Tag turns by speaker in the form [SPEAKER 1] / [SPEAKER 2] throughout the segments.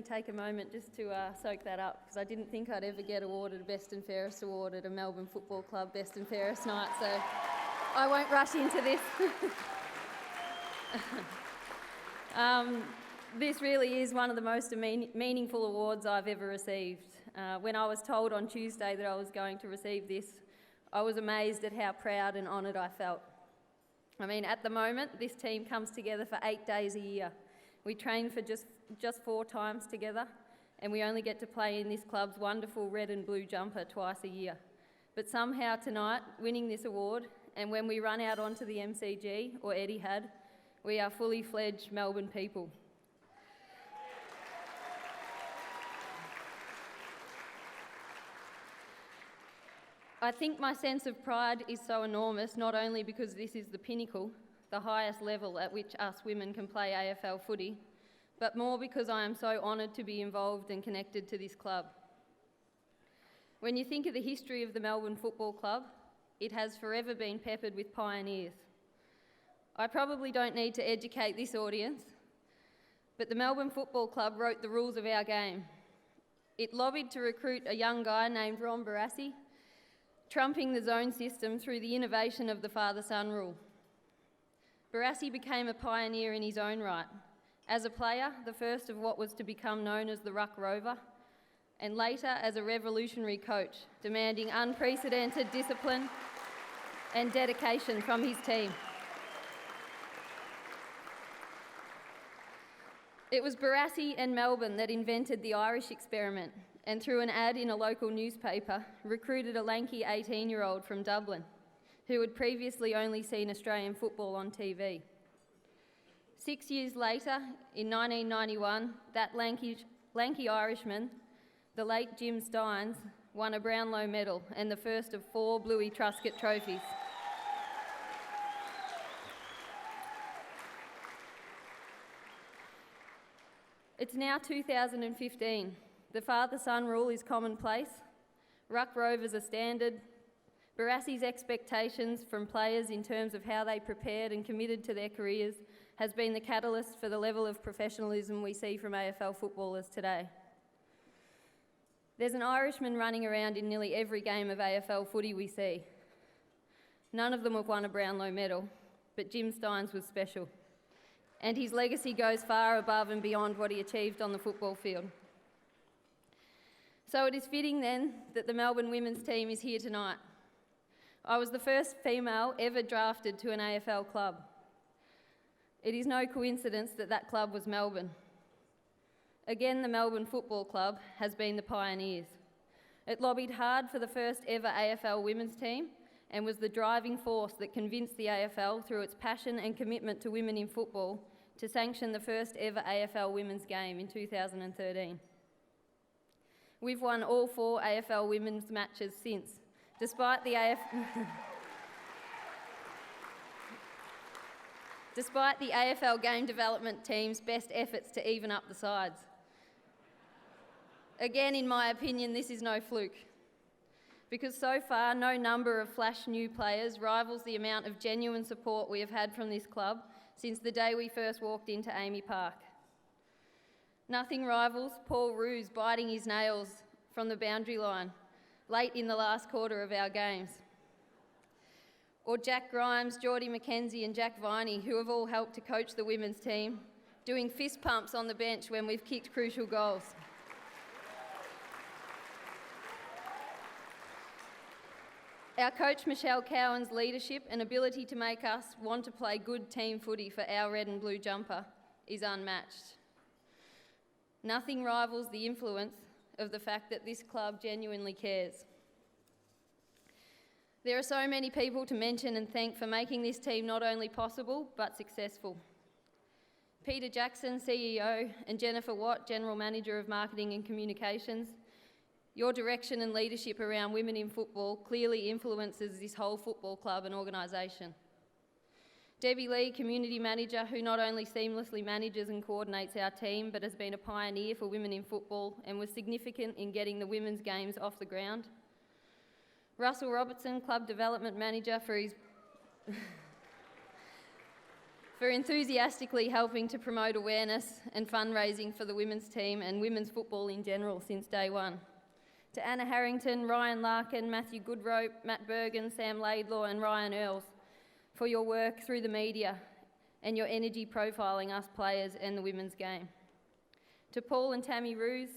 [SPEAKER 1] me take a moment just to soak that up, because I didn't think I'd ever get awarded a Best and Fairest award at a Melbourne Football Club Best and Fairest night, so I won't rush into this. This really is one of the most meaningful awards I've ever received. When I was told on Tuesday that I was going to receive this, I was amazed at how proud and honoured I felt. I mean, at the moment, this team comes together for 8 days a year. We train for just 4 times together, and we only get to play in this club's wonderful red and blue jumper twice a year. But somehow tonight, winning this award, and when we run out onto the MCG, or Etihad, we are fully fledged Melbourne people. I think my sense of pride is so enormous, not only because this is the pinnacle, the highest level at which us women can play AFL footy, but more because I am so honoured to be involved and connected to this club. When you think of the history of the Melbourne Football Club, it has forever been peppered with pioneers. I probably don't need to educate this audience, but the Melbourne Football Club wrote the rules of our game. It lobbied to recruit a young guy named Ron Barassi, trumping the zone system through the innovation of the father-son rule. Barassi became a pioneer in his own right. As a player, the first of what was to become known as the Ruck Rover, and later as a revolutionary coach, demanding unprecedented discipline and dedication from his team. It was Barassi and Melbourne that invented the Irish experiment, and through an ad in a local newspaper, recruited a lanky 18-year-old from Dublin, who had previously only seen Australian football on TV. 6 years later, in 1991, that lanky Irishman, the late Jim Stynes, won a Brownlow medal and the first of 4 Bluey Truscott trophies. It's now 2015. The father-son rule is commonplace. Ruck Rovers are standard. Barassi's expectations from players in terms of how they prepared and committed to their careers has been the catalyst for the level of professionalism we see from AFL footballers today. There's an Irishman running around in nearly every game of AFL footy we see. None of them have won a Brownlow medal, but Jim Stynes was special. And his legacy goes far above and beyond what he achieved on the football field. So it is fitting then that the Melbourne women's team is here tonight. I was the first female ever drafted to an AFL club. It is no coincidence that that club was Melbourne. Again, the Melbourne Football Club has been the pioneers. It lobbied hard for the first ever AFL women's team and was the driving force that convinced the AFL, through its passion and commitment to women in football, to sanction the first ever AFL women's game in 2013. We've won all 4 AFL women's matches since, despite the AFL game development team's best efforts to even up the sides. Again, in my opinion, this is no fluke, because so far no number of flash new players rivals the amount of genuine support we have had from this club since the day we first walked into Amy Park. Nothing rivals Paul Roos biting his nails from the boundary line late in the last quarter of our games. Or Jack Grimes, Geordie McKenzie and Jack Viney, who have all helped to coach the women's team, doing fist pumps on the bench when we've kicked crucial goals. Our coach Michelle Cowan's leadership and ability to make us want to play good team footy for our red and blue jumper is unmatched. Nothing rivals the influence of the fact that this club genuinely cares. There are so many people to mention and thank for making this team not only possible, but successful. Peter Jackson, CEO, and Jennifer Watt, General Manager of Marketing and Communications, your direction and leadership around women in football clearly influences this whole football club and organisation. Debbie Lee, Community Manager, who not only seamlessly manages and coordinates our team, but has been a pioneer for women in football and was significant in getting the women's games off the ground. Russell Robertson, Club Development Manager, for for enthusiastically helping to promote awareness and fundraising for the women's team and women's football in general since day one. To Anna Harrington, Ryan Larkin, Matthew Goodrope, Matt Bergen, Sam Laidlaw and Ryan Earls for your work through the media and your energy profiling us players and the women's game. To Paul and Tammy Roos,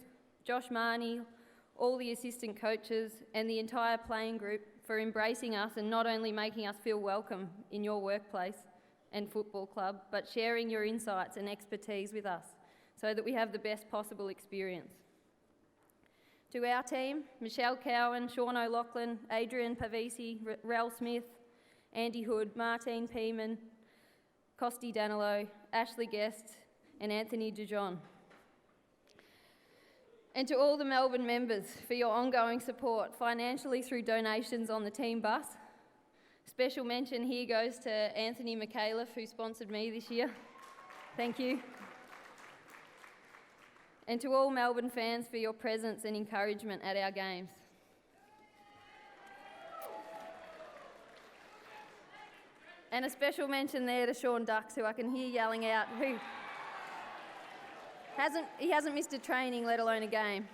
[SPEAKER 1] Josh Marnie, all the assistant coaches and the entire playing group for embracing us and not only making us feel welcome in your workplace and football club, but sharing your insights and expertise with us so that we have the best possible experience. To our team, Michelle Cowan, Sean O'Loughlin, Adrian Pavisi, Rel Smith, Andy Hood, Martine Peeman, Costi Danilo, Ashley Guest and Anthony DeJohn. And to all the Melbourne members for your ongoing support financially through donations on the team bus. Special mention here goes to Anthony McAuliffe, who sponsored me this year. Thank you. And to all Melbourne fans for your presence and encouragement at our games. And a special mention there to Sean Dux, who I can hear yelling out, who hasn't missed a training, let alone a game.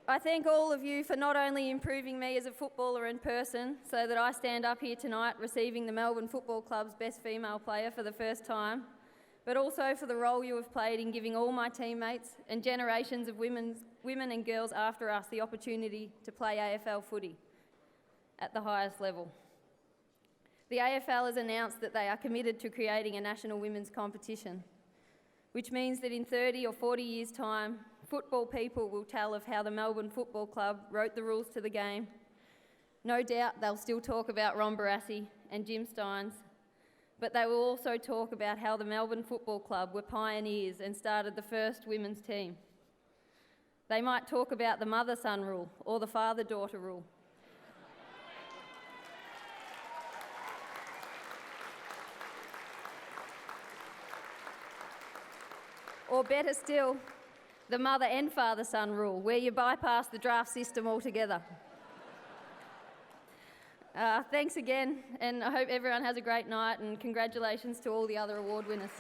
[SPEAKER 1] I thank all of you for not only improving me as a footballer in person so that I stand up here tonight receiving the Melbourne Football Club's Best Female Player for the first time, but also for the role you have played in giving all my teammates and generations of women and girls after us the opportunity to play AFL footy at the highest level. The AFL has announced that they are committed to creating a national women's competition, which means that in 30 or 40 years' time, football people will tell of how the Melbourne Football Club wrote the rules to the game. No doubt they'll still talk about Ron Barassi and Jim Steins, but they will also talk about how the Melbourne Football Club were pioneers and started the first women's team. They might talk about the mother-son rule or the father-daughter rule. Or better still, the mother and father-son rule, where you bypass the draft system altogether. Thanks again, and I hope everyone has a great night, and congratulations to all the other award winners.